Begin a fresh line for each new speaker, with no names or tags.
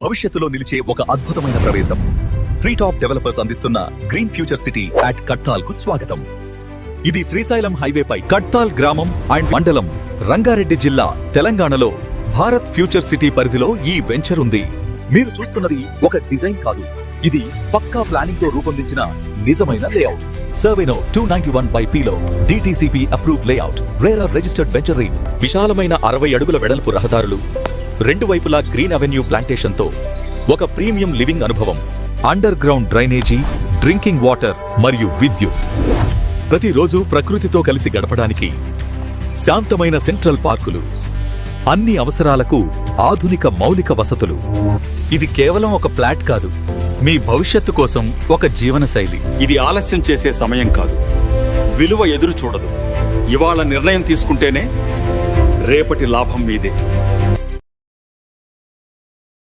భవిష్యత్తులో నిలిచే ఒక అద్భుతమైన ప్రవేశం. ట్రీ టాప్ డెవలపర్స్ అందిస్తున్న green future city at Kadthal కు స్వాగతం. ఇది శ్రీశైలం హైవేపై కడ్తాల్ గ్రామం అండ్ మండలం, రంగారెడ్డి జిల్లా, తెలంగాణలో భారత్ ఫ్యూచర్ సిటీ పరిధిలో ఈ వెంచర్ ఉంది. మీరు చూస్తున్నది ఒక డిజైన్ కాదు, ఇది పక్కా ప్లానింగ్ తో రూపొందించిన నిజమైన లేఅవుట్. సర్వేనో 291/P లో DTCP approved layout, RERA registered venture ring, విశాలమైన 60 అడుగుల వెడల్పు రహదారులు, రెండు వైపులా గ్రీన్ అవెన్యూ ప్లాంటేషన్ తో ఒక ప్రీమియం లివింగ్ అనుభవం, under ground drainage, drinking water మరియు విద్యుత్. ప్రతిరోజు ప్రకృతితో కలిసి గడపడానికి శాంతమైన సెంట్రల్ పార్కులు, అన్ని అవసరాలకు ఆధునిక మౌలిక వసతులు. ఇది కేవలం ఒక ఫ్లాట్ కాదు, మీ భవిష్యత్తు కోసం ఒక జీవనశైలి.
ఇది ఆలస్యం చేసే సమయం కాదు, విలువ ఎదురు చూడదు. ఇవాళ నిర్ణయం తీసుకుంటేనే రేపటి లాభం మీదే.